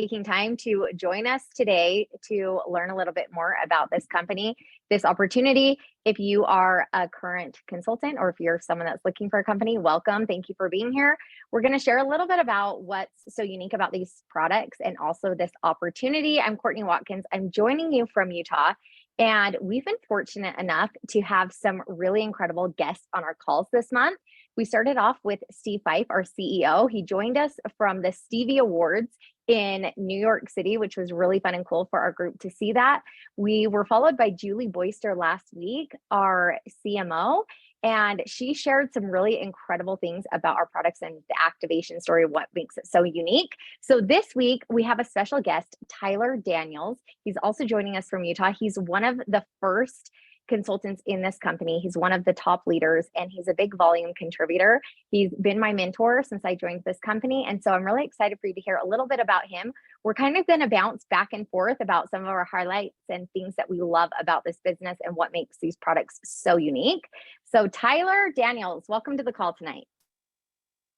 taking time to join us today to learn a little bit more about this company, this opportunity. If you are a current consultant or if you're someone that's looking for a company, welcome. Thank you for being here. We're going to share a little bit about what's so unique about these products and also this opportunity. I'm Courtney Watkins. I'm joining you from Utah. And we've been fortunate enough to have some really incredible guests on our calls this month. We started off with Steve Fife, our CEO. He joined us from the Stevie Awards in New York City, which was really fun and cool for our group to see that. We were followed by Julie Boyster last week, our CMO, and she shared some really incredible things about our products and the activation story, what makes it so unique. So this week, we have a special guest, Tyler Daniels. He's also joining us from Utah. He's one of the first consultants in this company. He's one of the top leaders and he's a big volume contributor. He's been my mentor since I joined this company. And so I'm really excited for you to hear a little bit about him. We're kind of going to bounce back and forth about some of our highlights and things that we love about this business and what makes these products so unique. So Tyler Daniels, welcome to the call tonight.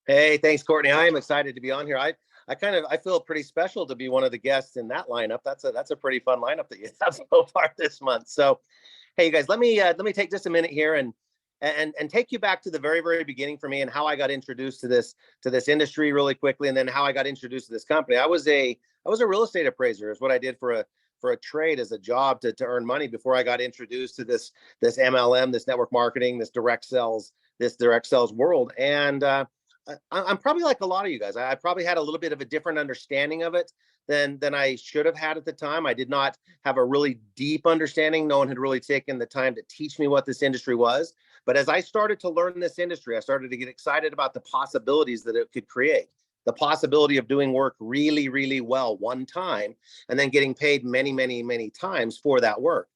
Hey, thanks, Courtney. I am excited to be on here. I feel pretty special to be one of the guests in that lineup. That's a pretty fun lineup that you have so far this month. So hey, you guys, let me take just a minute here and take you back to the very beginning for me and how I got introduced to this industry really quickly, and then how I got introduced to this company. I was a real estate appraiser, is what I did for a trade as a job to earn money before I got introduced to this MLM, this network marketing, this direct sales world. And I'm probably like a lot of you guys. I probably had a little bit of a different understanding of it than I should have had at the time. I did not have a really deep understanding. No one had really taken the time to teach me what this industry was. But as I started to learn this industry, I started to get excited about the possibilities that it could create. The possibility of doing work really well one time and then getting paid many times for that work.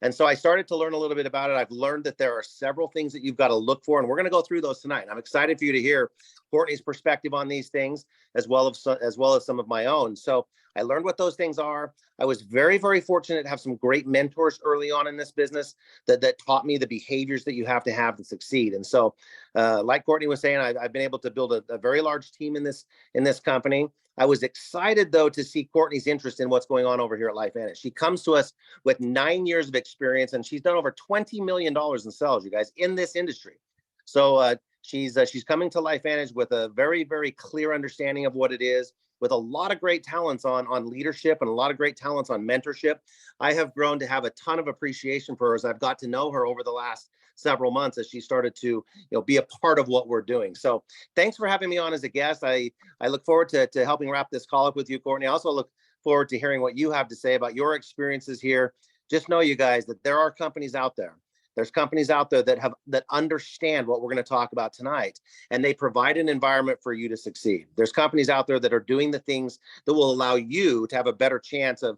And so I started to learn a little bit about it. I've learned that there are several things that you've got to look for, and we're going to go through those tonight. I'm excited for you to hear Courtney's perspective on these things, as well as some of my own. So I learned what those things are. I was very fortunate to have some great mentors early on in this business that taught me the behaviors that you have to succeed. And so, like Courtney was saying, I've been able to build a very large team in this company. I was excited, though, to see Courtney's interest in what's going on over here at LifeVantage. She comes to us with 9 years of experience, and she's done over $20 million in sales, you guys, in this industry. So she's coming to LifeVantage with a very clear understanding of what it is, with a lot of great talents on leadership and a lot of great talents on mentorship. I have grown to have a ton of appreciation for her as I've got to know her over the last several months as she started to be a part of what we're doing. So thanks for having me on as a guest. I look forward to helping wrap this call up with you, Courtney. I also look forward to hearing what you have to say about your experiences here. Just know, you guys, that there are companies out there. There's companies out there that understand what we're going to talk about tonight, and they provide an environment for you to succeed. There's companies out there that are doing the things that will allow you to have a better chance of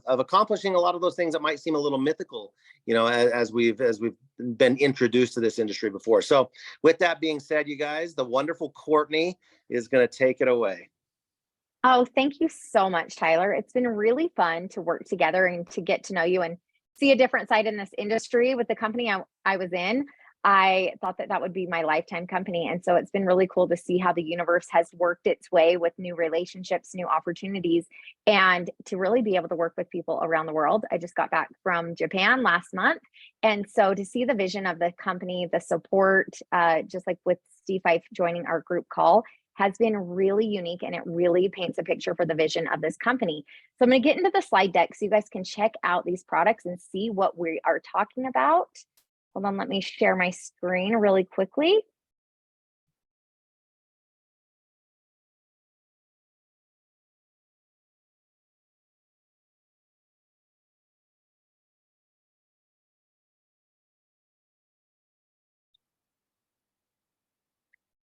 accomplishing a lot of those things that might seem a little mythical, as we've been introduced to this industry before. So with that being said, you guys, the wonderful Courtney is going to take it away. Oh, thank you so much, Tyler. It's been really fun to work together and to get to know you and see a different side in this industry. With the company I was in, I thought that would be my lifetime company. And so it's been really cool to see how the universe has worked its way with new relationships, new opportunities, and to really be able to work with people around the world. I just got back from Japan last month. And so to see the vision of the company, the support, just like with Steve Fife joining our group call, has been really unique, and it really paints a picture for the vision of this company. So I'm going to get into the slide deck so you guys can check out these products and see what we are talking about. Hold on, let me share my screen really quickly.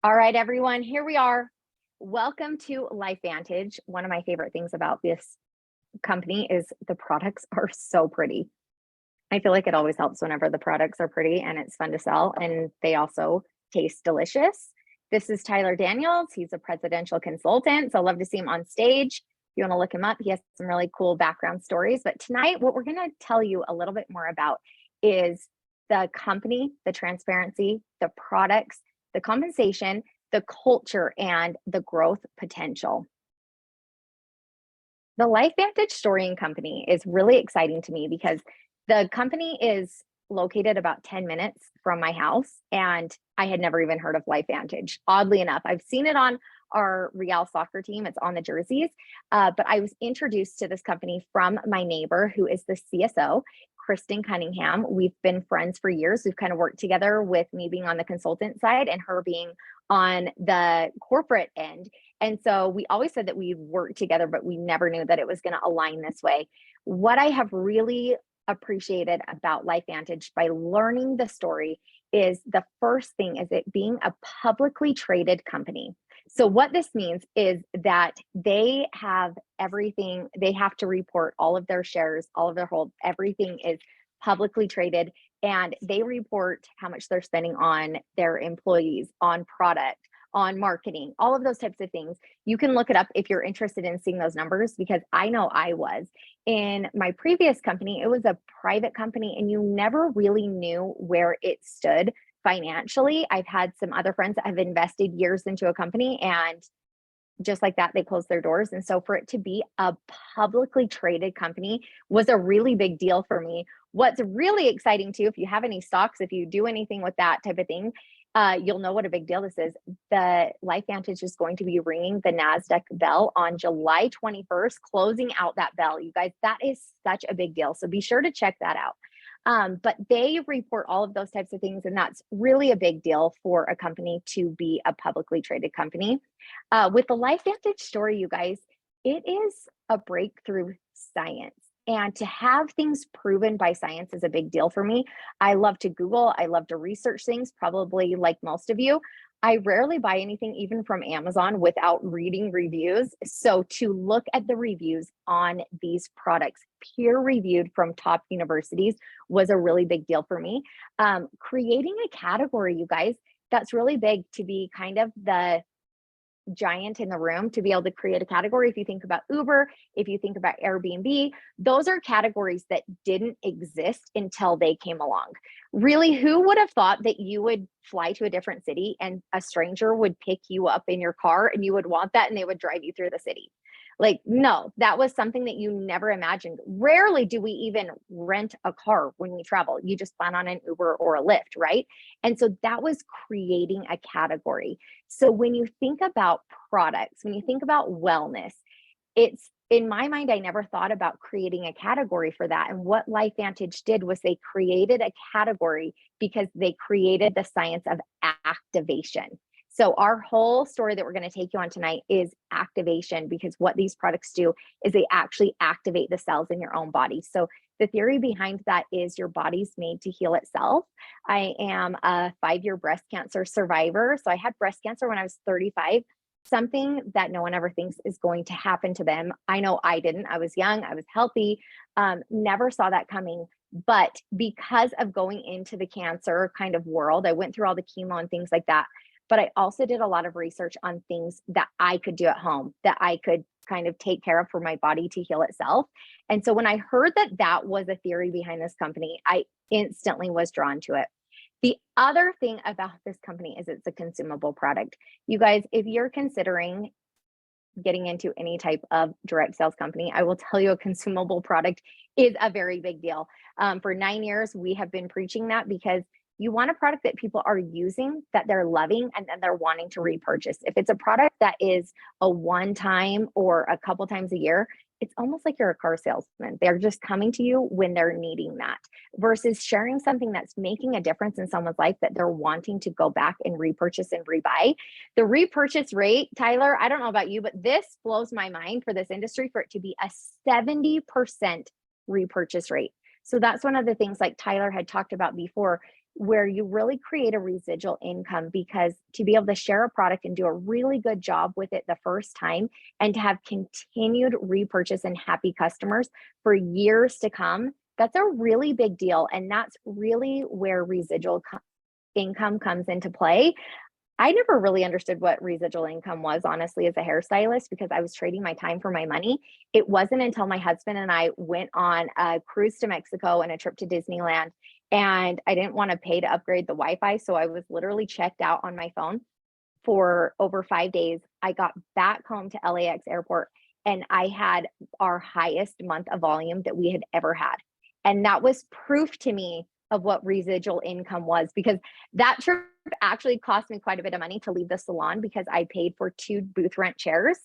All right, everyone, here we are. Welcome to LifeVantage. One of my favorite things about this company is the products are so pretty. I feel like it always helps whenever the products are pretty and it's fun to sell, and they also taste delicious. This is Tyler Daniels. He's a presidential consultant, so I love to see him on stage. If you want to look him up, he has some really cool background stories. But tonight, what we're going to tell you a little bit more about is the company, the transparency, the products, the compensation, the culture, and the growth potential. The LifeVantage Story and Company is really exciting to me because the company is located about 10 minutes from my house, and I had never even heard of LifeVantage. Oddly enough, I've seen it on our Real soccer team. It's on the jerseys, but I was introduced to this company from my neighbor, who is the CSO, Kristen Cunningham. We've been friends for years. We've kind of worked together, with me being on the consultant side and her being on the corporate end. And so we always said that we'd work together, but we never knew that it was going to align this way. What I have really appreciated about LifeVantage by learning the story is, the first thing is it being a publicly traded company. So what this means is that they have everything, they have to report all of their shares, all of their hold, everything is publicly traded, and they report how much they're spending on their employees, on product, on marketing, all of those types of things. You can look it up if you're interested in seeing those numbers, because I know I was. In my previous company, it was a private company, and you never really knew where it stood financially. I've had some other friends that have invested years into a company, and just like that, they closed their doors. And so for it to be a publicly traded company was a really big deal for me. What's really exciting too, if you have any stocks, if you do anything with that type of thing, you'll know what a big deal this is. The LifeVantage is going to be ringing the NASDAQ bell on July 21st, closing out that bell. You guys, that is such a big deal. So be sure to check that out. But they report all of those types of things, and that's really a big deal for a company to be a publicly traded company. With the LifeVantage Story, you guys, it is a breakthrough science. And to have things proven by science is a big deal for me. I love to Google, I love to research things, probably like most of you. I rarely buy anything, even from Amazon, without reading reviews. So to look at the reviews on these products, peer reviewed from top universities, was a really big deal for me. Creating a category, you guys, that's really big, to be kind of the giant in the room, to be able to create a category. If you think about Uber, if you think about Airbnb, those are categories that didn't exist until they came along. Really, who would have thought that you would fly to a different city and a stranger would pick you up in your car and you would want that and they would drive you through the city? Like, no, that was something that you never imagined. Rarely do we even rent a car when we travel. You just plan on an Uber or a Lyft, right? And so that was creating a category. So when you think about products, when you think about wellness, it's, in my mind, I never thought about creating a category for that. And what LifeVantage did was they created a category because they created the science of activation. So our whole story that we're going to take you on tonight is activation, because what these products do is they actually activate the cells in your own body. So the theory behind that is your body's made to heal itself. I am a 5-year breast cancer survivor. So I had breast cancer when I was 35, something that no one ever thinks is going to happen to them. I know I didn't. I was young, I was healthy, never saw that coming. But because of going into the cancer kind of world, I went through all the chemo and things like that. But I also did a lot of research on things that I could do at home, that I could kind of take care of for my body to heal itself. And so when I heard that that was a theory behind this company, I instantly was drawn to it. The other thing about this company is it's a consumable product. You guys, if you're considering getting into any type of direct sales company, I will tell you a consumable product is a very big deal. For 9 years, we have been preaching that, because you want a product that people are using, that they're loving, and then they're wanting to repurchase. If it's a product that is a one-time or a couple times a year, it's almost like you're a car salesman. They're just coming to you when they're needing that, versus sharing something that's making a difference in someone's life that they're wanting to go back and repurchase and rebuy. The repurchase rate, Tyler, I don't know about you, but this blows my mind for this industry, for it to be a 70% repurchase rate. So that's one of the things, like Tyler had talked about before, where you really create a residual income, because to be able to share a product and do a really good job with it the first time, and to have continued repurchase and happy customers for years to come, that's a really big deal. And that's really where residual income comes into play. I never really understood what residual income was, honestly, as a hairstylist, because I was trading my time for my money. It wasn't until my husband and I went on a cruise to Mexico and a trip to Disneyland, and I didn't want to pay to upgrade the Wi-Fi. So I was literally checked out on my phone for over 5 days. I got back home to LAX airport, and I had our highest month of volume that we had ever had. And that was proof to me of what residual income was, because that trip actually cost me quite a bit of money to leave the salon, because I paid for 2 booth rent chairs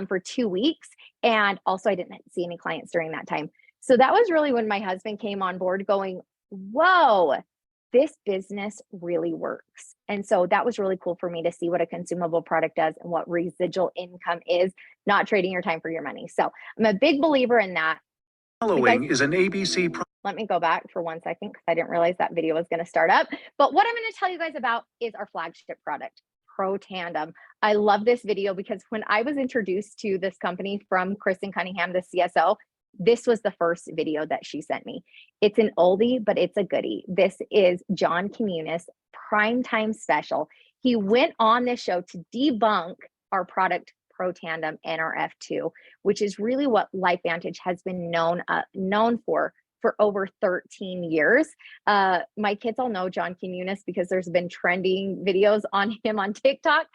for 2 weeks. And also I didn't see any clients during that time. So that was really when my husband came on board going, whoa, this business really works. And so that was really cool for me to see what a consumable product does and what residual income is, not trading your time for your money. So I'm a big believer in that. Following is an ABC. Let me go back for 1 second because I didn't realize that video was going to start up. But what I'm going to tell you guys about is our flagship product, Pro Tandem. I love this video because when I was introduced to this company from Kristen Cunningham, the CSO, this was the first video that she sent me. It's an oldie, but it's a goodie. This is John Communis primetime special. He went on this show to debunk our product Pro Tandem NRF2, which is really what LifeVantage has been known for over 13 years. My kids all know John Communis because there's been trending videos on him on TikTok.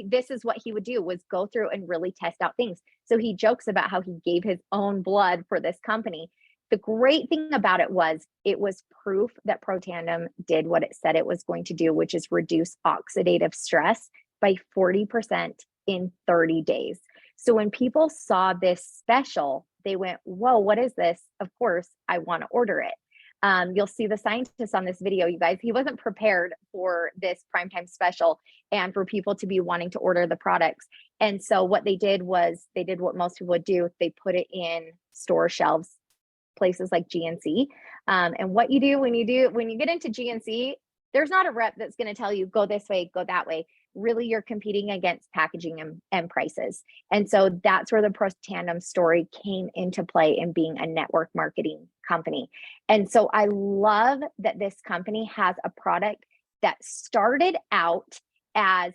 This is what he would do, was go through and really test out things. So he jokes about how he gave his own blood for this company. The great thing about it was proof that Pro Tandem did what it said it was going to do, which is reduce oxidative stress by 40% in 30 days. So when people saw this special, they went, whoa, what is this? Of course, I want to order it. You'll see the scientist on this video, you guys. He wasn't prepared for this primetime special and for people to be wanting to order the products. And so what they did was they did what most people would do. They put it in store shelves, places like GNC. And what you do when you get into GNC, there's not a rep that's going to tell you, go this way, go that way. Really, you're competing against packaging and prices. And so that's where the Pro Tandem story came into play in being a network marketing company. And so I love that this company has a product that started out as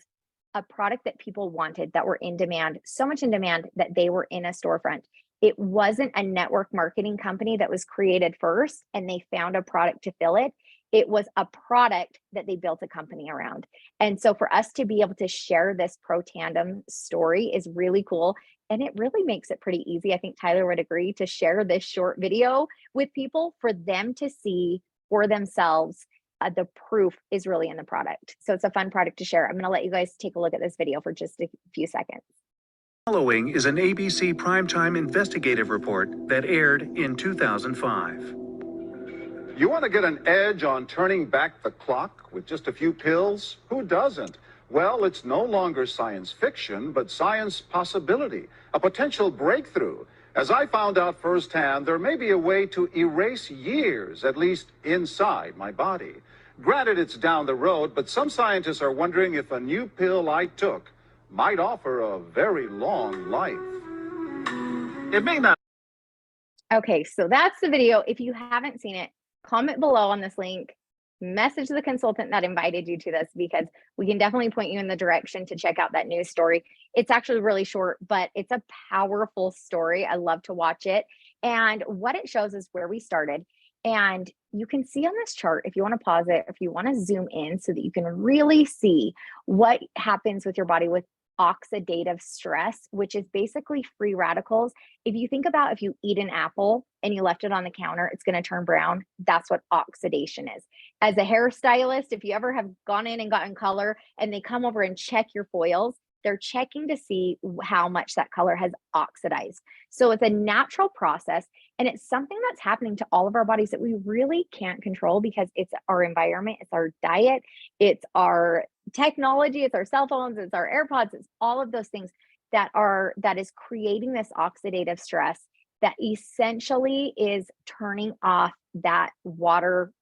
a product that people wanted, that were in demand, so much in demand that they were in a storefront. It wasn't a network marketing company that was created first and they found a product to fill it. It was a product that they built a company around. And so for us to be able to share this Pro Tandem story is really cool. And it really makes it pretty easy. I think Tyler would agree, to share this short video with people for them to see for themselves. The proof is really in the product. So it's a fun product to share. I'm going to let you guys take a look at this video for just a few seconds. Following is an ABC primetime investigative report that aired in 2005. You want to get an edge on turning back the clock with just a few pills? Who doesn't? Well, it's no longer science fiction, but science possibility, a potential breakthrough. As I found out firsthand, there may be a way to erase years, at least inside my body. Granted, it's down the road, but some scientists are wondering if a new pill I took might offer a very long life. It may not. Okay, so that's the video. If you haven't seen it, comment below on this link, message the consultant that invited you to this, because we can definitely point you in the direction to check out that news story. It's actually really short, but it's a powerful story. I love to watch it. And what it shows is where we started. And you can see on this chart, if you want to pause it, if you want to zoom in so that you can really see what happens with your body with oxidative stress, which is basically free radicals. If you think about, if you eat an apple and you left it on the counter, it's going to turn brown. That's what oxidation is. As a hairstylist, if you ever have gone in and gotten color and they come over and check your foils, they're checking to see how much that color has oxidized. So it's a natural process, and it's something that's happening to all of our bodies that we really can't control, because it's our environment, it's our diet, it's our technology, it's our cell phones, it's our AirPods, it's all of those things that is creating this oxidative stress that essentially is turning off that water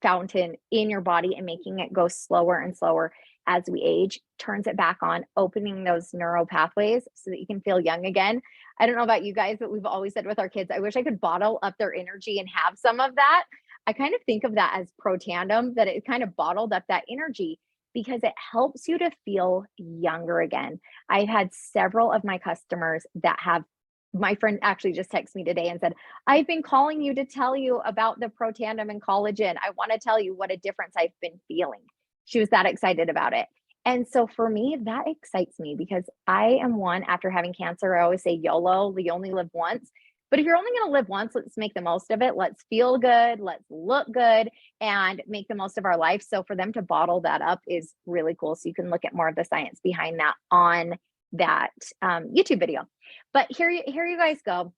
fountain in your body and making it go slower and slower as we age, turns it back on, opening those neural pathways so that you can feel young again. I don't know about you guys, but we've always said with our kids, I wish I could bottle up their energy and have some of that. I kind of think of that as Pro Tandem, that it kind of bottled up that energy because it helps you to feel younger again. I've had several of my customers that have, my friend actually just texted me today and said, I've been calling you to tell you about the Pro Tandem and collagen. I want to tell you what a difference I've been feeling. She was that excited about it. And so for me, that excites me because I am one, after having cancer, I always say YOLO, we only live once. But if you're only going to live once, let's make the most of it. Let's feel good, let's look good, and make the most of our life. So for them to bottle that up is really cool. So you can look at more of the science behind that on that YouTube video. But here you guys go.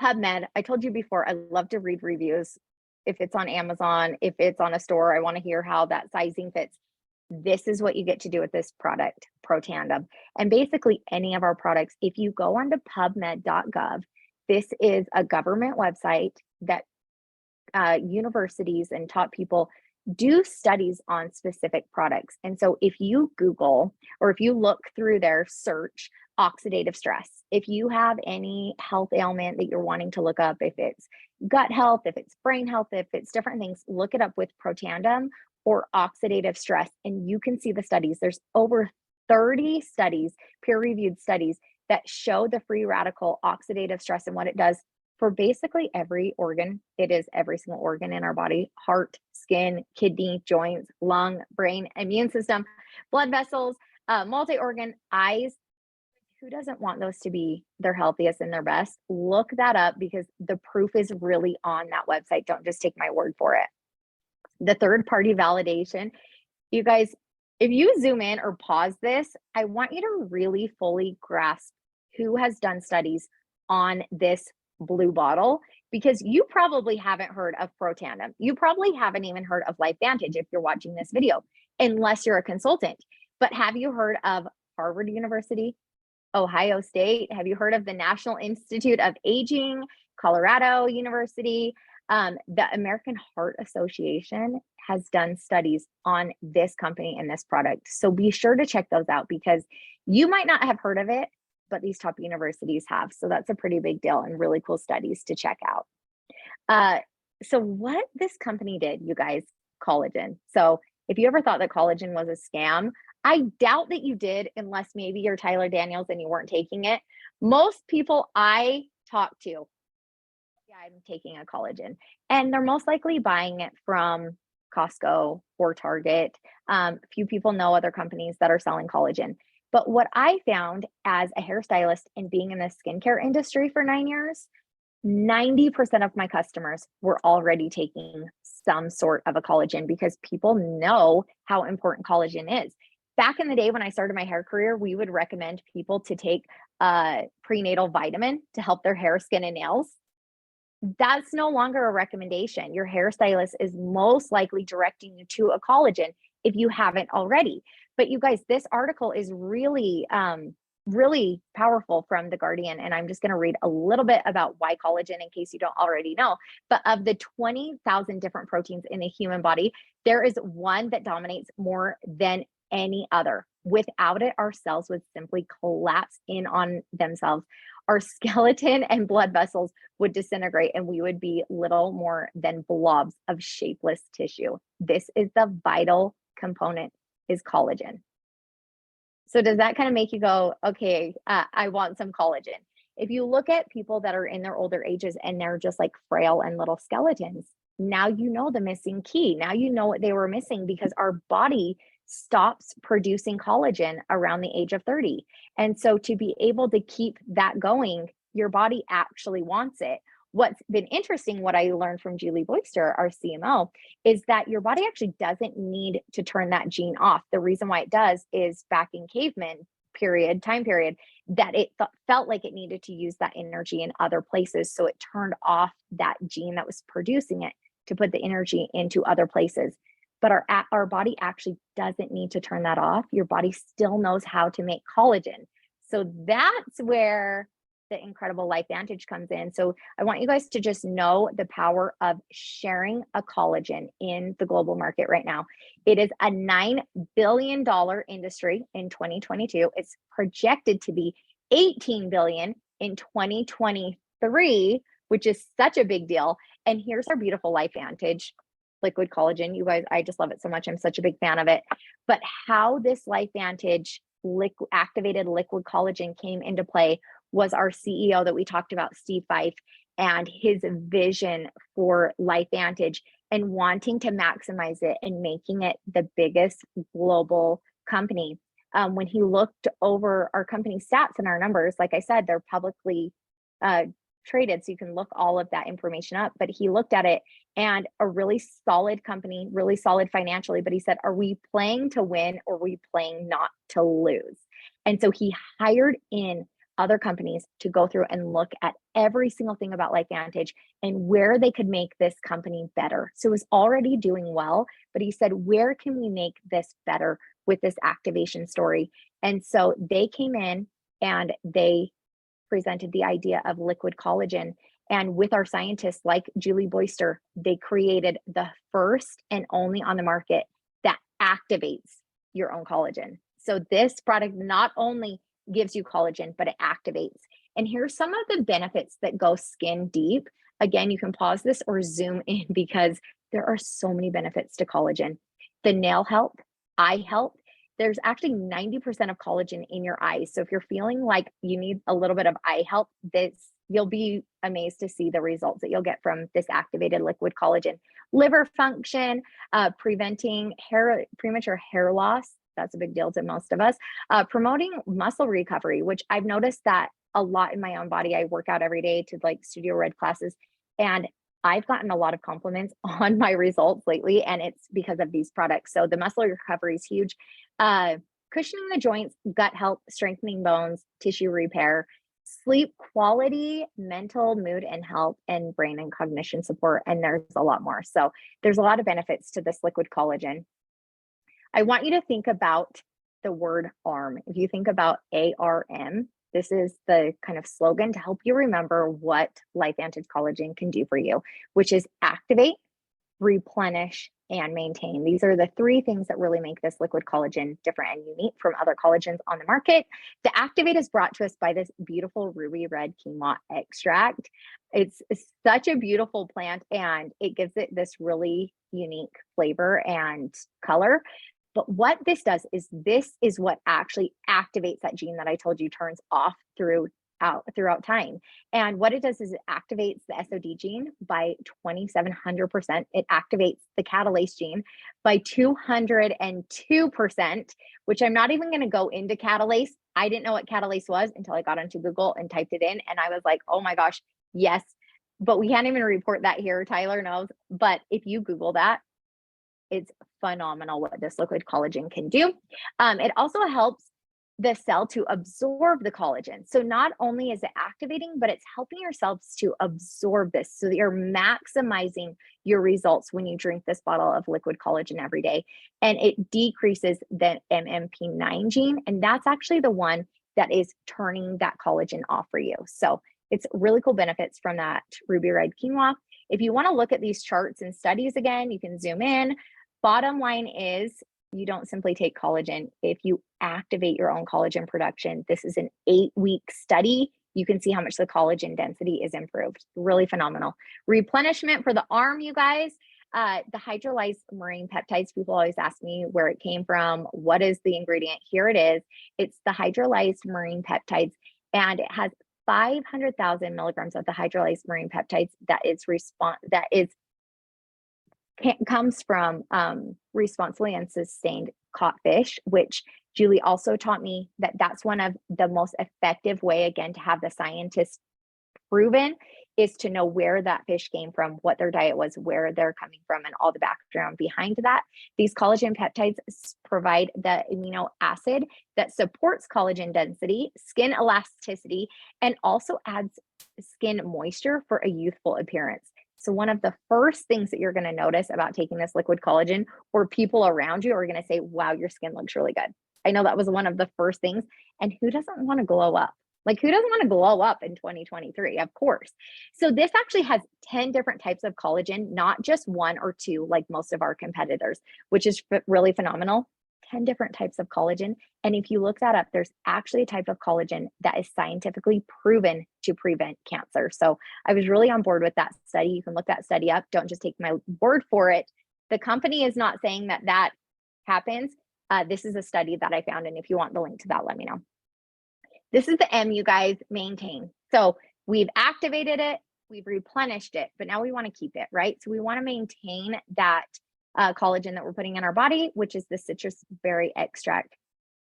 PubMed, I told you before, I love to read reviews. If it's on Amazon, if it's on a store, I want to hear how that sizing fits. This is what you get to do with this product, Protandim. And basically any of our products, if you go onto pubmed.gov, this is a government website that universities and top people do studies on specific products. And so if you Google or if you look through their search oxidative stress, if you have any health ailment that you're wanting to look up, if it's gut health, if it's brain health, if it's different things, look it up with Protandim or oxidative stress, and you can see the studies. There's over 30 studies, peer-reviewed studies, that show the free radical oxidative stress and what it does for basically every organ. It is every single organ in our body: heart, skin, kidney, joints, lung, brain, immune system, blood vessels, multi-organ, eyes. Who doesn't want those to be their healthiest and their best? Look that up because the proof is really on that website. Don't just take my word for it. The third-party validation, you guys, if you zoom in or pause this, I want you to really fully grasp who has done studies on this blue bottle, because you probably haven't heard of Protandim. You probably haven't even heard of LifeVantage if you're watching this video, unless you're a consultant. But have you heard of Harvard University, Ohio State? Have you heard of the National Institute of Aging, Colorado University? The American Heart Association has done studies on this company and this product. So be sure to check those out because you might not have heard of it, but these top universities have. So that's a pretty big deal and really cool studies to check out. So what this company did, you guys, collagen. So if you ever thought that collagen was a scam, I doubt that you did, unless maybe you're Tyler Daniels and you weren't taking it. Most people I talk to, yeah, I'm taking a collagen, and they're most likely buying it from Costco or Target. Few people know other companies that are selling collagen. But what I found as a hairstylist and being in the skincare industry for 9 years, 90% of my customers were already taking some sort of a collagen because people know how important collagen is. Back in the day when I started my hair career, we would recommend people to take a prenatal vitamin to help their hair, skin, and nails. That's no longer a recommendation. Your hairstylist is most likely directing you to a collagen if you haven't already. But you guys, this article is really, really powerful from The Guardian. And I'm just going to read a little bit about why collagen in case you don't already know. But of the 20,000 different proteins in the human body, there is one that dominates more than any other. Without it, our cells would simply collapse in on themselves. Our skeleton and blood vessels would disintegrate and we would be little more than blobs of shapeless tissue. This is the vital component, is collagen. So does that kind of make you go, okay, I want some collagen? If you look at people that are in their older ages and they're just like frail and little skeletons, now you know the missing key. Now you know what they were missing because our body stops producing collagen around the age of 30. And so to be able to keep that going, your body actually wants it. What's been interesting, what I learned from Julie Boyster, our CMO, is that your body actually doesn't need to turn that gene off. The reason why it does is back in caveman time period, that it felt like it needed to use that energy in other places. So it turned off that gene that was producing it to put the energy into other places. But our body actually doesn't need to turn that off. Your body still knows how to make collagen. So that's where the incredible LifeVantage comes in. So I want you guys to just know the power of sharing a collagen in the global market right now. It is a $9 billion industry in 2022. It's projected to be $18 billion in 2023, which is such a big deal. And here's our beautiful LifeVantage Liquid Collagen. You guys, I just love it so much. I'm such a big fan of it. But how this LifeVantage activated liquid collagen came into play was our CEO that we talked about, Steve Fife, and his vision for LifeVantage and wanting to maximize it and making it the biggest global company, when he looked over our company stats and our numbers, like I said, they're publicly traded, so you can look all of that information up. But he looked at it, and a really solid company, really solid financially. But he said, are we playing to win, or are we playing not to lose? And so he hired in other companies to go through and look at every single thing about LifeVantage and where they could make this company better. So it was already doing well, but he said, where can we make this better with this activation story? And so they came in and they presented the idea of liquid collagen. And with our scientists like Julie Boyster, they created the first and only on the market that activates your own collagen. So this product not only gives you collagen, but it activates. And here's some of the benefits that go skin deep. Again, you can pause this or zoom in because there are so many benefits to collagen. The nail health, eye health. There's actually 90% of collagen in your eyes. So if you're feeling like you need a little bit of eye health, you'll be amazed to see the results that you'll get from this activated liquid collagen. Liver function, preventing premature hair loss. That's a big deal to most of us. Promoting muscle recovery, which I've noticed that a lot in my own body. I work out every day to like Studio Red classes, and I've gotten a lot of compliments on my results lately, and it's because of these products. So the muscle recovery is huge. Cushioning the joints, gut health, strengthening bones, tissue repair, sleep quality, mental mood and health, and brain and cognition support. And there's a lot more. So there's a lot of benefits to this liquid collagen. I want you to think about the word ARM. If you think about ARM, this is the kind of slogan to help you remember what LifeVantage Collagen can do for you, which is activate, replenish, and maintain. These are the three things that really make this liquid collagen different and unique from other collagens on the market. The activate is brought to us by this beautiful ruby red quinoa extract. It's such a beautiful plant, and it gives it this really unique flavor and color. But what this does is what actually activates that gene that I told you turns off throughout time. And what it does is it activates the SOD gene by 2,700%. It activates the catalase gene by 202%, which I'm not even going to go into catalase. I didn't know what catalase was until I got onto Google and typed it in. And I was like, oh my gosh, yes. But we can't even report that here. Tyler knows. But if you Google that, it's phenomenal what this liquid collagen can do. It also helps the cell to absorb the collagen. So not only is it activating, but it's helping your cells to absorb this. So that you're maximizing your results when you drink this bottle of liquid collagen every day. And it decreases the MMP9 gene. And that's actually the one that is turning that collagen off for you. So it's really cool benefits from that ruby red quinoa. If you want to look at these charts and studies again, you can zoom in. Bottom line is you don't simply take collagen. If you activate your own collagen production, this is an 8-week study. You can see how much the collagen density is improved. Really phenomenal. Replenishment for the arm, you guys. The hydrolyzed marine peptides, people always ask me where it came from. What is the ingredient? Here it is. It's the hydrolyzed marine peptides, and it has 500,000 milligrams of the hydrolyzed marine peptides comes from responsibly and sustained caught fish, which Julie also taught me that's one of the most effective way, again, to have the scientists proven is to know where that fish came from, what their diet was, where they're coming from, and all the background behind that. These collagen peptides provide the amino acid that supports collagen density, skin elasticity, and also adds skin moisture for a youthful appearance. So one of the first things that you're going to notice about taking this liquid collagen, or people around you are going to say, wow, your skin looks really good. I know that was one of the first things. And who doesn't want to glow up? Like, who doesn't want to glow up in 2023? Of course. So this actually has 10 different types of collagen, not just one or two, like most of our competitors, which is really phenomenal. 10 different types of collagen. And if you look that up, there's actually a type of collagen that is scientifically proven to prevent cancer. So I was really on board with that study. You can look that study up. Don't just take my word for it. The company is not saying that happens. This is a study that I found. And if you want the link to that, let me know. This is the M, you guys, maintain. So we've activated it, we've replenished it, but now we want to keep it, right? So we want to maintain that collagen that we're putting in our body, which is the citrus berry extract.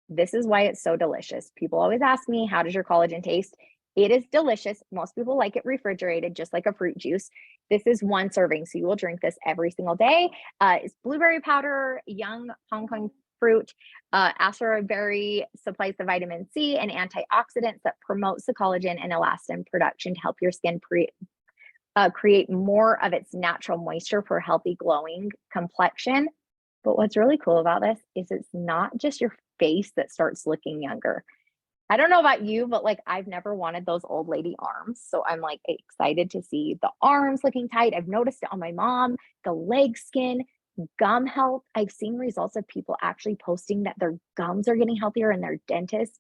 This is why it's so delicious. People always ask me, how does your collagen taste? It is delicious. Most people like it refrigerated, just like a fruit juice. This is 1 serving, so you will drink this every single day. It's blueberry powder, young Hong Kong fruit, acai berry supplies the vitamin C and antioxidants that promotes the collagen and elastin production to help your skin create more of its natural moisture for healthy, glowing complexion. But what's really cool about this is it's not just your face that starts looking younger. I don't know about you, but like I've never wanted those old lady arms. So I'm like excited to see the arms looking tight. I've noticed it on my mom, the leg skin, gum health. I've seen results of people actually posting that their gums are getting healthier and their dentists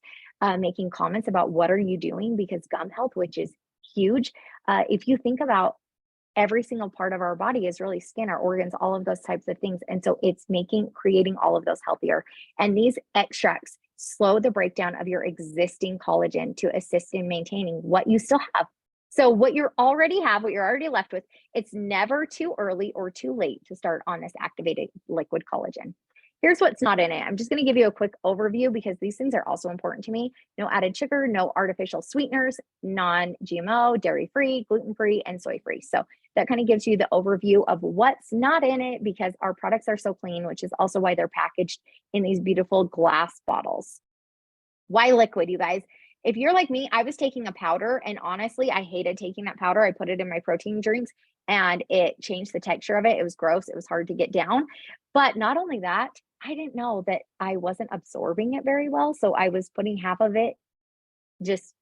making comments about what are you doing, because gum health, which is huge. If you think about every single part of our body is really skin, our organs, all of those types of things. And so it's creating all of those healthier. And these extracts slow the breakdown of your existing collagen to assist in maintaining what you still have. So what you already have, what you're already left with, it's never too early or too late to start on this activated liquid collagen. Here's what's not in it. I'm just going to give you a quick overview because these things are also important to me. No added sugar, no artificial sweeteners, non-GMO, dairy-free, gluten-free, and soy-free. So that kind of gives you the overview of what's not in it, because our products are so clean, which is also why they're packaged in these beautiful glass bottles. Why liquid, you guys? If you're like me, I was taking a powder, and honestly, I hated taking that powder. I put it in my protein drinks and it changed the texture of it. It was gross. It was hard to get down. But not only that, I didn't know that I wasn't absorbing it very well. So I was putting half of it, just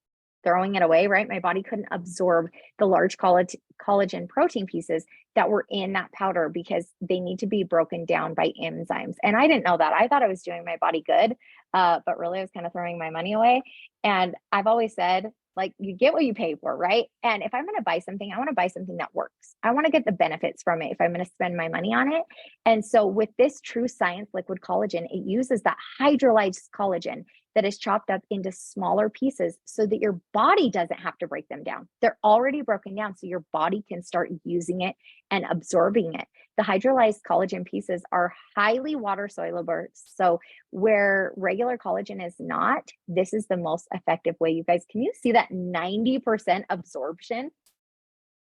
throwing it away, right? My body couldn't absorb the large collagen protein pieces that were in that powder because they need to be broken down by enzymes. And I didn't know that. I thought I was doing my body good, but really I was kind of throwing my money away. And I've always said, like, you get what you pay for, right? And if I'm going to buy something, I want to buy something that works. I want to get the benefits from it if I'm going to spend my money on it. And so with this True Science liquid collagen, it uses that hydrolyzed collagen that is chopped up into smaller pieces so that your body doesn't have to break them down. They're already broken down so your body can start using it and absorbing it. The hydrolyzed collagen pieces are highly water soluble. So where regular collagen is not, this is the most effective way. You guys, can you see that 90% absorption?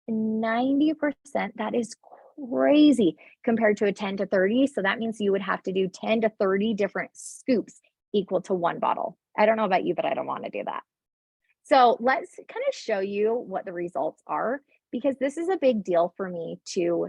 90%, that is crazy compared to a 10 to 30. So that means you would have to do 10 to 30 different scoops equal to 1 bottle. I don't know about you, but I don't want to do that. So let's kind of show you what the results are, because this is a big deal for me to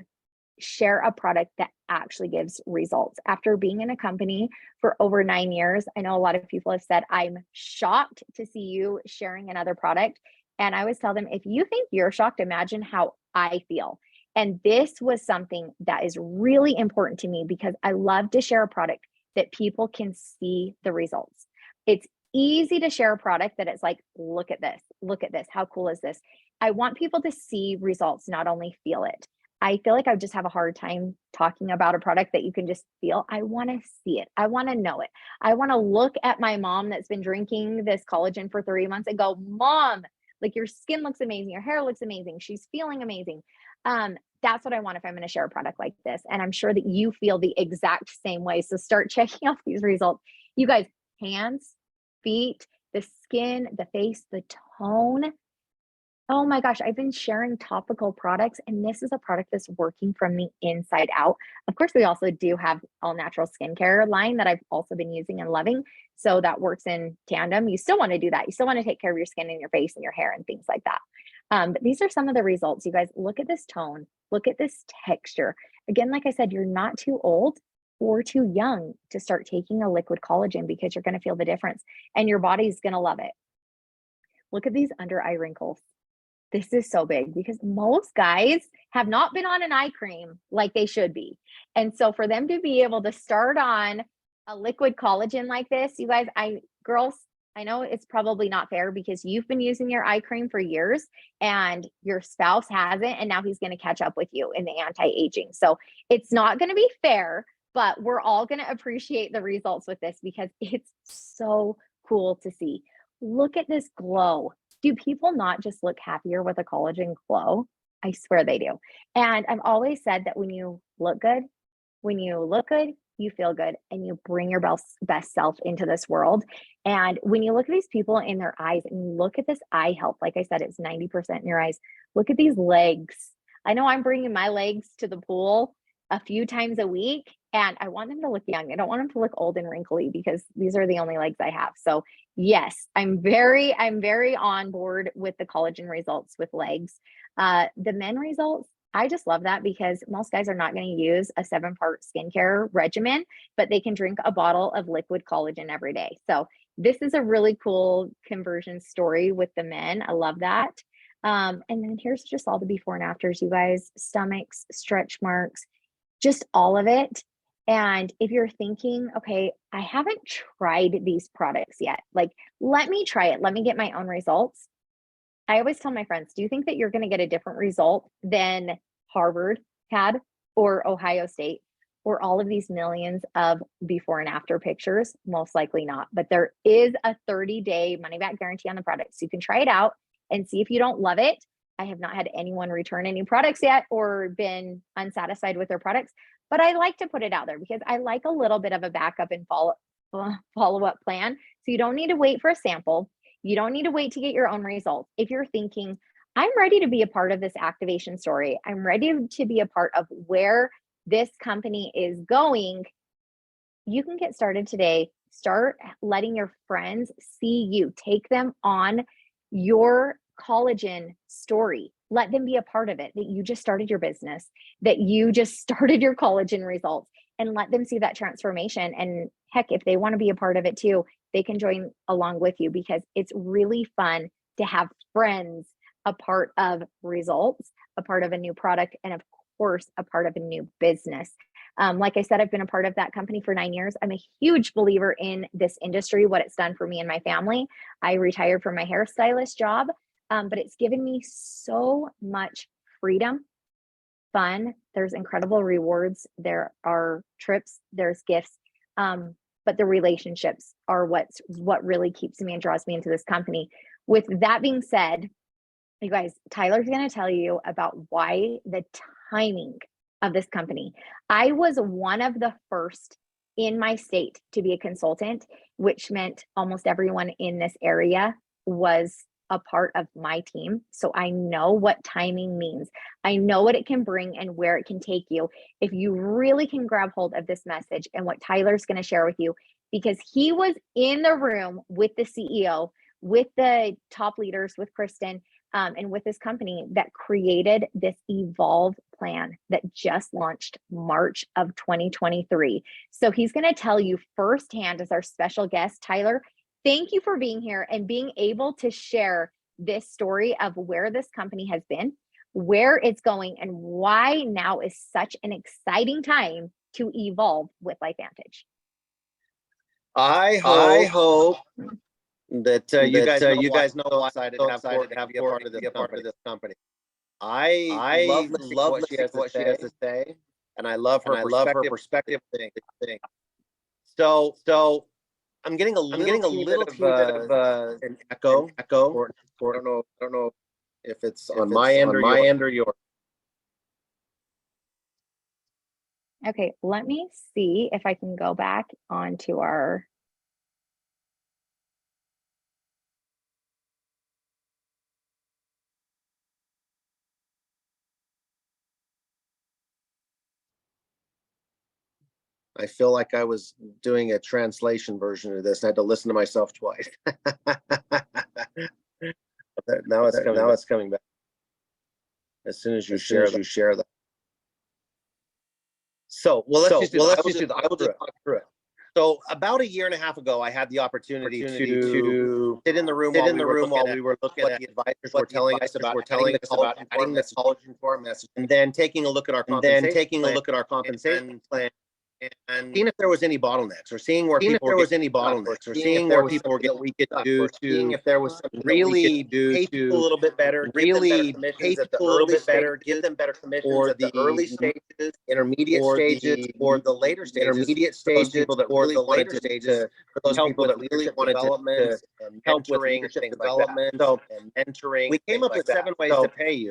share a product that actually gives results. After being in a company for over 9 years, I know a lot of people have said, I'm shocked to see you sharing another product. And I always tell them, if you think you're shocked, imagine how I feel. And this was something that is really important to me because I love to share a product that people can see the results. It's easy to share a product that it's like, look at this, how cool is this? I want people to see results, not only feel it. I feel like I would just have a hard time talking about a product that you can just feel. I want to see it. I want to know it. I want to look at my mom that's been drinking this collagen for 3 months and go, Mom, like, your skin looks amazing. Your hair looks amazing. She's feeling amazing. That's what I want if I'm going to share a product like this. And I'm sure that you feel the exact same way. So start checking out these results. You guys, hands, feet, the skin, the face, the tone. Oh my gosh, I've been sharing topical products, and this is a product that's working from the inside out. Of course, we also do have all natural skincare line that I've also been using and loving. So that works in tandem. You still want to do that. You still want to take care of your skin and your face and your hair and things like that. But these are some of the results. You guys, look at this tone, look at this texture. Again, like I said, you're not too old or too young to start taking a liquid collagen because you're going to feel the difference and your body's going to love it. Look at these under eye wrinkles. This is so big because most guys have not been on an eye cream like they should be. And so for them to be able to start on a liquid collagen like this, you guys, girls, I know it's probably not fair because you've been using your eye cream for years and your spouse hasn't, and now he's going to catch up with you in the anti-aging. So it's not going to be fair, but we're all going to appreciate the results with this because it's so cool to see. Look at this glow. Do people not just look happier with a collagen glow? I swear they do. And I've always said that when you look good, when you look good, you feel good, and you bring your best self into this world. And when you look at these people in their eyes and you look at this eye health, like I said, it's 90% in your eyes. Look at these legs. I know I'm bringing my legs to the pool a few times a week, and I want them to look young. I don't want them to look old and wrinkly because these are the only legs I have. So yes, I'm very on board with the collagen results with legs. The men results, I just love that because most guys are not going to use a 7-part skincare regimen, but they can drink a bottle of liquid collagen every day. So this is a really cool conversion story with the men. I love that. And then here's just all the before and afters, you guys, stomachs, stretch marks, just all of it. And if you're thinking, okay, I haven't tried these products yet, like, let me try it. Let me get my own results. I always tell my friends, do you think that you're going to get a different result than Harvard had or Ohio State or all of these millions of before and after pictures? Most likely not. But there is a 30-day money back guarantee on the product. So you can try it out and see if you don't love it. I have not had anyone return any products yet or been unsatisfied with their products, but I like to put it out there because I like a little bit of a backup and follow-up plan. So you don't need to wait for a sample. You don't need to wait to get your own results. If you're thinking, I'm ready to be a part of this activation story, I'm ready to be a part of where this company is going, you can get started today. Start letting your friends see you. Take them on your collagen story. Let them be a part of it, that you just started your business, that you just started your collagen results, and let them see that transformation. And heck, if they want to be a part of it too, they can join along with you because it's really fun to have friends a part of results, a part of a new product, and of course, a part of a new business. Like I said, I've been a part of that company for 9 years. I'm a huge believer in this industry, what it's done for me and my family. I retired from my hairstylist job, but it's given me so much freedom, fun. There's incredible rewards. There are trips, there's gifts, but the relationships are what really keeps me and draws me into this company. With that being said, you guys, Tyler's going to tell you about why the timing of this company. I was one of the first in my state to be a consultant, which meant almost everyone in this area was a part of my team. So I know what timing means. I know what it can bring and where it can take you if you really can grab hold of this message and what Tyler's going to share with you, because he was in the room with the CEO, with the top leaders, with Kristen, and with this company that created this Evolve plan that just launched March of 2023. So he's going to tell you firsthand as our special guest. Tyler, thank you for being here and being able to share this story of where this company has been, where it's going, and why now is such an exciting time to evolve with LifeVantage. I hope that you guys know why I'm excited to have be a part of this company. I love listening to what she has to say, and I love her perspective thing. So I'm getting a little bit of an echo. I don't know if it's on my end or yours. Okay, let me see if I can go back onto our. I feel like I was doing a translation version of this. I had to listen to myself twice. Now it's coming back. As soon as you share that. So let's just do that. I will just talk through it. So about a year and a half ago, I had the opportunity to sit in the room while we were looking at the advisors were telling us about adding this collagen to our message, and then taking a look at our compensation plan. And seeing if there was any bottlenecks, or seeing where people were getting bottlenecks, or seeing where people were getting we could do to seeing if there was something really do pay people a little bit better, really pay people a little bit better, give them better commissions at the early stages, intermediate stages, or the later stages, those people that really wanted to, for those people that really wanted to help with leadership development, and mentoring. We came up with 7 ways to pay you.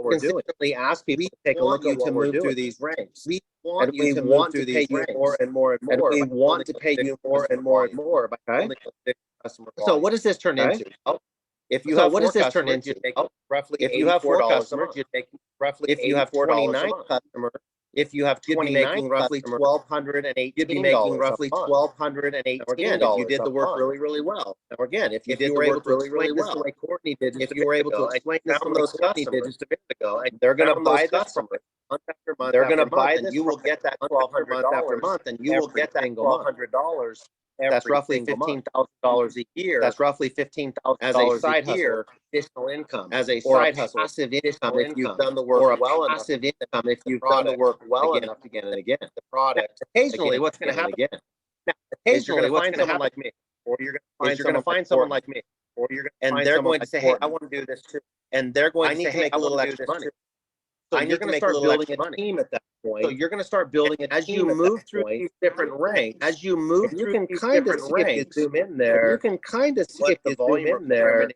what we're doing. consistently ask people to take a look at what we're doing. Through these ranks. We want And you we to want move to through pay these you ranks. more and more and And more. we by want to building pay a you fixed more and more and customer more by volume. building a fixed customer So volume. what does this turn Okay? into? If you So have what does four this turn customers, into? you're making roughly If you have four $84 a customers, month. you're making roughly If you have $84 a 29 month. customers, If you have 29 roughly $1,218. You'd be making roughly $1,218. Again, if you did the work really, really well. Or again, if you did the work really, really well. Like Courtney did, if you were able to explain this to those customers just a minute ago, and they're going to buy this from month after month. They're going to buy this. You will get that $1,200 month after month, and you will get that $1,200. That's roughly $15,000 a year. That's roughly $15,000 as a side hustle, additional income, as a side hustle, passive income if you've done the work well enough. Passive income if you've done the work well enough again and again. The product. Occasionally, what's going to happen again? Occasionally, what's going to happen like me, or you're going to find someone like me, or you're going to find someone, and they're going to say, "Hey, I want to do this too," and they're going to say, "Hey, I want to make a little extra money." So you're going to start building a team at that point. So you're going to start building it as you move through these different ranks. As you move through these different ranks, zoom in there. You can kind of see if the volume in there to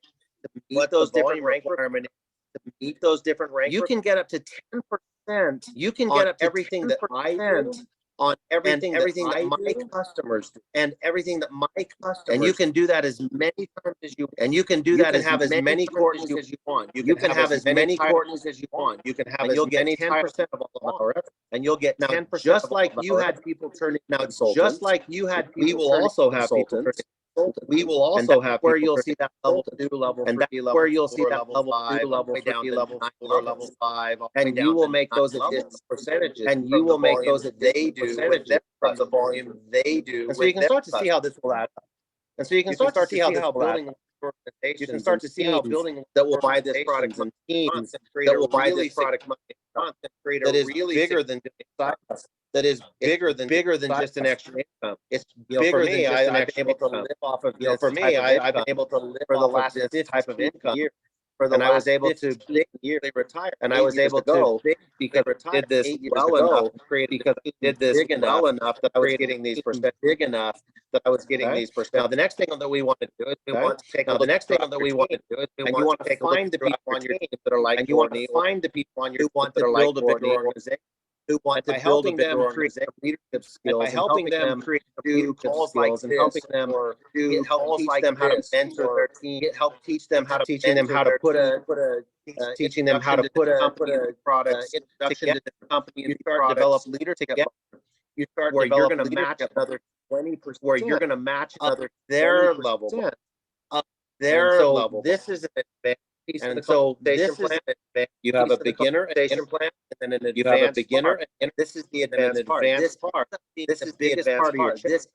meet those different rank requirements. To meet those different ranks, you can get up to 10%. You can get up to everything that I do. On everything that my customers do, and everything that my customers, and you can do that as many times as you, and you can do that and have as many Courtneys as you want. You can have as many Courtneys as you want. You can have, you'll get 10% of all of it, and you'll get 10%. Just like you had people turning now, just like you had, we will also have people. We will also have where you'll see that level 2, level 3, level where you'll see that level 5, level 3, level 4, level 5, and you will make those additional percentages, and you will make those that they do from the volume they do. And so you can start to see how this will add up. And so you can start to see how building organizations, you can start to see how building that will buy this product and teams that will buy this product that is bigger than that is bigger than just an extra income. It's bigger than just an extra income. I've been able to live off of this. For me, I've been able to live for the last this type of income. And I was able to retire. And I was able to because I did this well enough, because I did this well enough that I was getting these percentages big enough that I was getting these percentages. Now the next thing that we want to do is we want to take. Now the next thing that we want to do is we want to find the people on your team that are like, and you want to find the people on your team that are like build a bigger organization. Who want to build a bigger organization, leadership skills, by helping them do calls like this, and helping them do help teach them how to mentor their team, help teach them how to teaching them how to put a teaching them how to put a product introduction to the company. You start to develop leadership. You start where you're going to match another 20%, where you're going to match another their level of their level. This is an advantage. And so this is you have a beginner plan, and then an advanced beginner, and this is the advanced part. This is the advanced part of your. This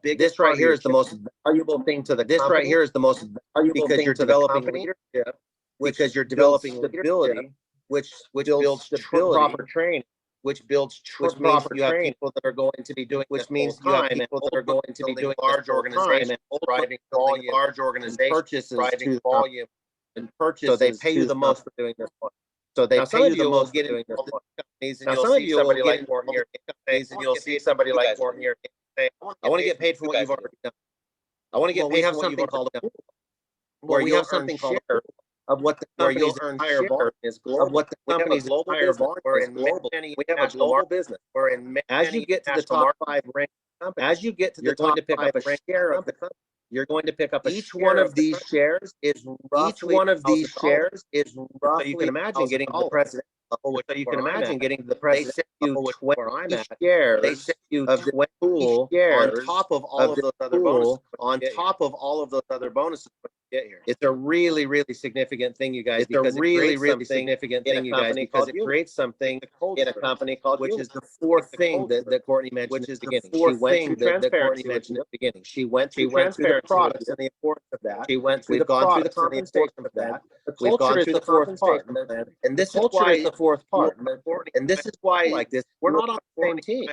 this right here is the most valuable thing to the. This right here is the most valuable because you're developing leadership, because you're developing stability, which builds proper training. Which builds proper you have people that are going to be doing, which means you have people that are going to be doing large organizations, driving volume, large organizations, purchases to volume. And purchase, so they pay you the most for doing this one. So they pay you the most for doing this one. Now some of you will get somebody like companies, and you'll see somebody like Morton here. I want to get paid for what you've already done. I want to get paid for what you've already done. Where you have something called of what the company's entire volume is global. Of what the company's entire volume is global. We have a global business. Where in as you get to the top 5 ranked companies, as you get to the top 5 a share of the company. You're going to pick up each one of these shares is roughly each one of these shares is roughly. So you can imagine getting to the president level. So you can imagine getting to the president level where I'm at. Shares they set you of the pool on top of all of those other bonuses. On top of all of those other bonuses. Get here. It's a really, really significant thing, you guys. It's a really, really significant thing, you guys, because it creates something in a company called, which is the fourth thing that Courtney mentioned, which is the fourth thing that Courtney mentioned at the beginning. She went through the products and the importance of that. She went through the products and the importance of that. We've gone through the fourth part, and this is why the fourth part, and this is why like this. We're not on the same team.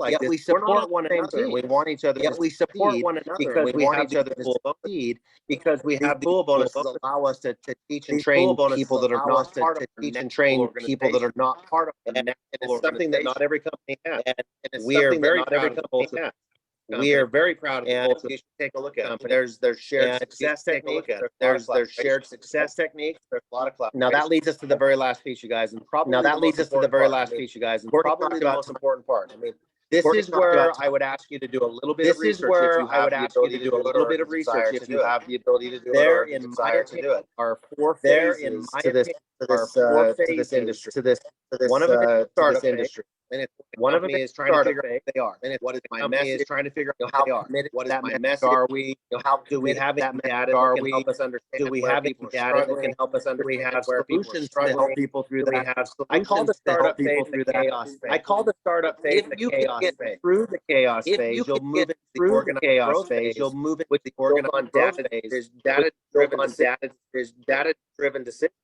Yet we support one another. We want each other. Yet we support one another because we want each other to succeed. Because we have the bonuses allow us to teach and train people that are not part of teach and train people that are not part of it. And it's something that not every company has. And we are very proud of both. We are very proud of both. You should take a look at. There's shared success techniques. There's shared success techniques. There's a lot of clubs. Now that leads us to the very last piece, you guys, and probably now that leads us to the very last piece, you guys, and probably the most important part. I mean. This is where I would ask you to do a little bit of research. This is where I would ask you to do a little bit of research if you have the ability to do it. There, in my opinion, are 4 phases to this industry. To this one of them is startup industry. And it's One of them is trying to figure out who they are. and it's What is my company message? is trying to figure out How who they are. committed What is that my message message? are we? how Do we have that data are that can help us understand? Do we where have people data are that struggling? can help us Do we understand have where people are solutions to struggling? help people through Do we that? have I call the solutions to help startup people phase through the that? chaos phase. I call the startup phase If the you can chaos get phase. through the chaos If phase, you you'll can move get into the through the organized chaos growth phase, phase. you'll move into Which the built on organized growth data. phase. There's Built data-driven on decisions. data. There's data-driven decisions.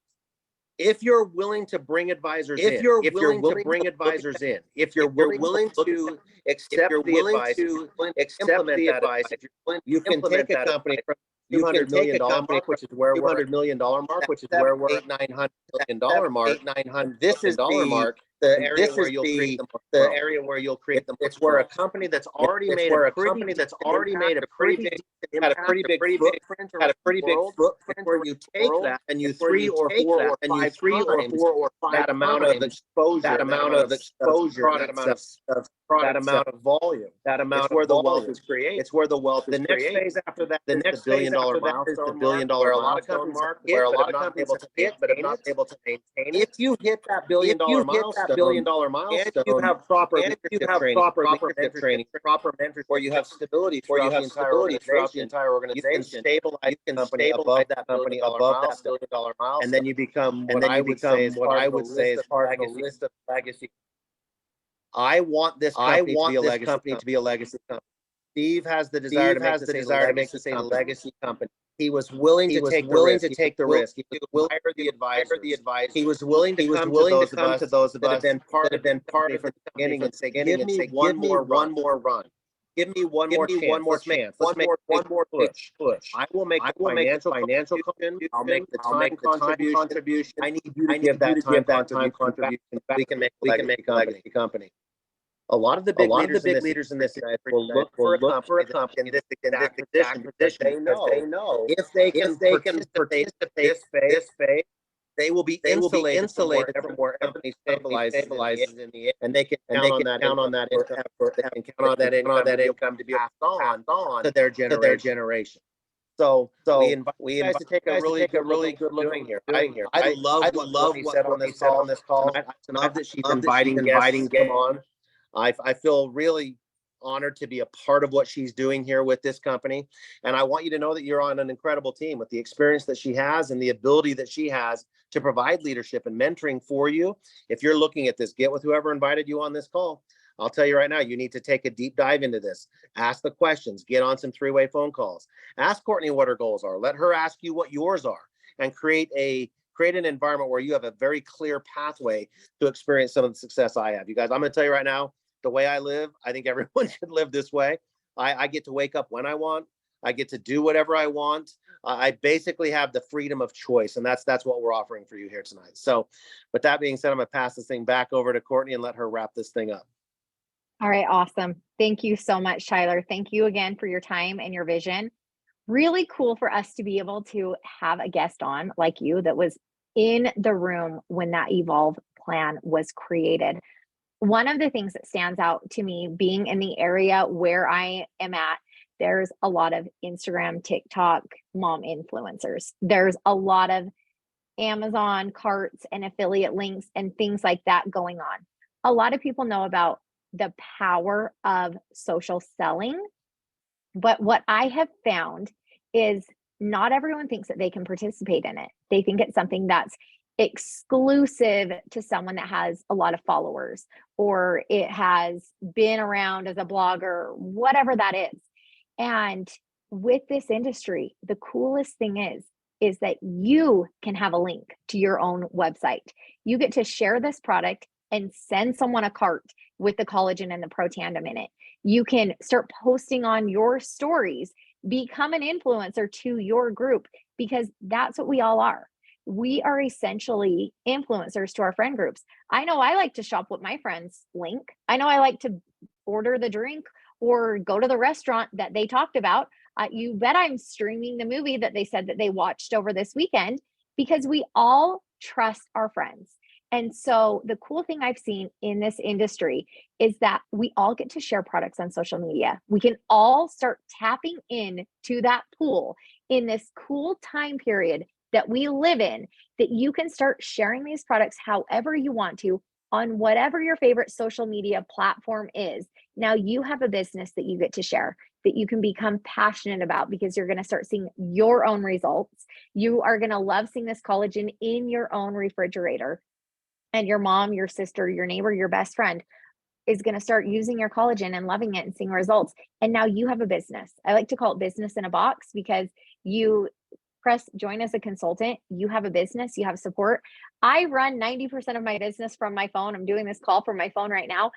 If you're willing to bring advisors in, If you're if you're willing to willing to bring advisors in, if you're you're willing willing to if accept you're the willing advice, to accept implement the that advice, advice, if you're willing to you can implement take a that company advice, from you can $200 take million a company mark, from which is where we're $200 million mark, which is $700, where we're $800, at $900 million $700, mark. $800, $900 This is million mark. the And area this where is you'll create the most the growth. area where you'll create the It's most where a growth. company that's already It's made where a pretty big, had a pretty big footprint had a pretty big footprint, where you take world, that and you where three you or take four that or and you five three or times four or five that amount of times exposure, that amount of exposure, that amount of that amount of volume, that amount it's where of the volume. wealth is created. It's where the wealth is The next created. phase after that The is next the billion phase dollar after that is the milestone billion mark, dollar where a lot of milestone companies mark, hit, where a but lot have of not companies able have to hit, but have not maintain it. able to maintain If it. you hit that If billion you dollar hit milestone, that billion dollar and milestone, you have proper and you leadership have training, proper proper leadership mentorship training, proper mentorship, where you have stability where you throughout the have entire stability throughout the organization, entire you organization, can stabilize you can the company stabilize above that that company billion dollar above that milestone. billion dollar milestone, And then you become and what then I you would become say is what part I of the would say list is of part of the legacy. list of legacy. I want this company to be a legacy company. Steve has the desire to make this a company. legacy company. He was willing He to was take the willing risk. to take the He was risk. He was willing willing to to hire hire the advisors. He was willing to He was come willing to to come to those of that us have been part that have been part of of the the beginning company and say, give me one more one more run. Give me one Give more me chance. one more Let's make chance. one Let's make more one big more push. push. I will make I the will make the financial financial contribution. I'll make the I'll make time the contribution. I need you to I need give you that to time give that time contribution. contribution. We can make a legacy company. A lot of the A big lot of the leaders big leaders in this industry will look for a company that's in this exact position because they know if they if can they can participate participate this phase, they will be they will be insulated insulated from wherever the company company stabilizes in the end, and they can and count they on can that count on that income, they can count on that income to be passed on to their to their generation. generation. So We we invite invite you guys to take a really good look doing here. I I love what Courtney said on this said call on this call tonight. I tonight. love that she's I love that she's inviting guests inviting to come on. I feel really honored to be a part of what she's doing here with this company. And I want you to know that you're on an incredible team with the experience that she has and the ability that she has to provide leadership and mentoring for you. If you're looking at this, get with whoever invited you on this call. I'll tell you right now, you need to take a deep dive into this. Ask the questions, get on some three-way phone calls. Ask Courtney what her goals are. Let her ask you what yours are and create an environment where you have a very clear pathway to experience some of the success I have. You guys, I'm going to tell you right now, the way I live, I think everyone should live this way. I get to wake up when I want. I get to do whatever I want. I basically have the freedom of choice, and that's what we're offering for you here tonight. So with that being said, I'm going to pass this thing back over to Courtney and let her wrap this thing up. All right, awesome. Thank you so much, Tyler. Thank you again for your time and your vision. Really cool for us to be able to have a guest on like you that was in the room when that Evolve plan was created. One of the things that stands out to me being in the area where I am at, there's a lot of Instagram, TikTok, mom influencers. There's a lot of Amazon carts and affiliate links and things like that going on. A lot of people know about the power of social selling, but what I have found is not everyone thinks that they can participate in it. They think it's something that's exclusive to someone that has a lot of followers or it has been around as a blogger, whatever that is. And with this industry, the coolest thing is that you can have a link to your own website. You get to share this product and send someone a cart with the collagen and the pro tandem in it. You can start posting on your stories, become an influencer to your group, because that's what we all are. We are essentially influencers to our friend groups. I know I like to shop with my friends' link. I know I like to order the drink or go to the restaurant that they talked about. You bet I'm streaming the movie that they said that they watched over this weekend, because we all trust our friends. And so the cool thing I've seen in this industry is that we all get to share products on social media. We can all start tapping in to that pool in this cool time period that we live in, that you can start sharing these products however you want to on whatever your favorite social media platform is. Now you have a business that you get to share, that you can become passionate about, because you're going to start seeing your own results. You are going to love seeing this collagen in your own refrigerator. And your mom, your sister, your neighbor, your best friend is going to start using your collagen and loving it and seeing results. And now you have a business. I like to call it business in a box, because you press join as a consultant, you have a business, you have support. I run 90% of my business from my phone. I'm doing this call from my phone right now.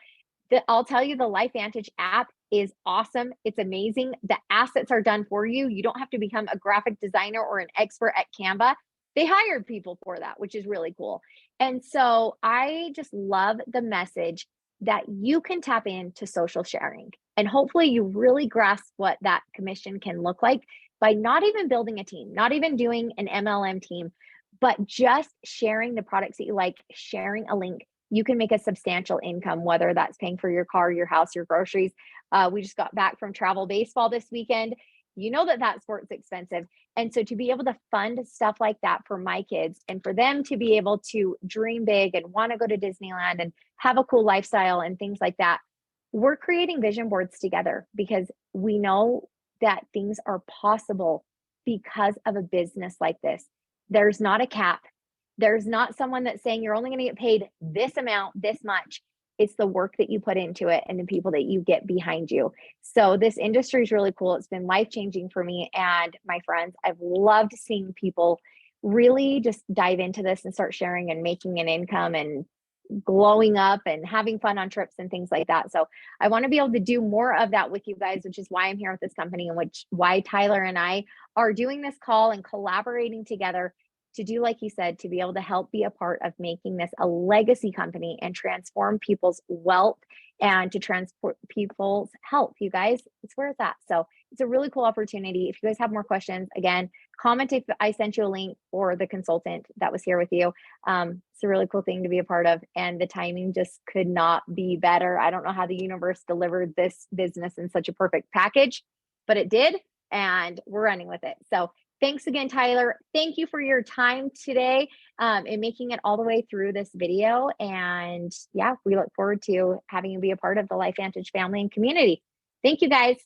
I'll tell you, the LifeVantage app is awesome. It's amazing. The assets are done for you. You don't have to become a graphic designer or an expert at Canva. They hired people for that, which is really cool. And so I just love the message that you can tap into social sharing. And hopefully you really grasp what that commission can look like by not even building a team, not even doing an MLM team, but just sharing the products that you like, sharing a link. You can make a substantial income, whether that's paying for your car, your house, your groceries. We just got back from travel baseball this weekend. You know that sport's expensive. And so to be able to fund stuff like that for my kids, and for them to be able to dream big and want to go to Disneyland and have a cool lifestyle and things like that, we're creating vision boards together, because we know that things are possible because of a business like this. There's not a cap. There's not someone that's saying you're only going to get paid this amount, this much. It's the work that you put into it and the people that you get behind you. So this industry is really cool. It's been life-changing for me and my friends. I've loved seeing people really just dive into this and start sharing and making an income and glowing up and having fun on trips and things like that. So I want to be able to do more of that with you guys, which is why I'm here with this company, and why Tyler and I are doing this call and collaborating together to do, like you said, to be able to help be a part of making this a legacy company and transform people's wealth and to transport people's health. You guys, it's where it's at. So it's a really cool opportunity. If you guys have more questions, again, comment if I sent you a link for the consultant that was here with you. It's a really cool thing to be a part of, and the timing just could not be better. I don't know how the universe delivered this business in such a perfect package, but it did, and we're running with it. So thanks again, Tyler. Thank you for your time today and making it all the way through this video. And yeah, we look forward to having you be a part of the LifeVantage family and community. Thank you, guys.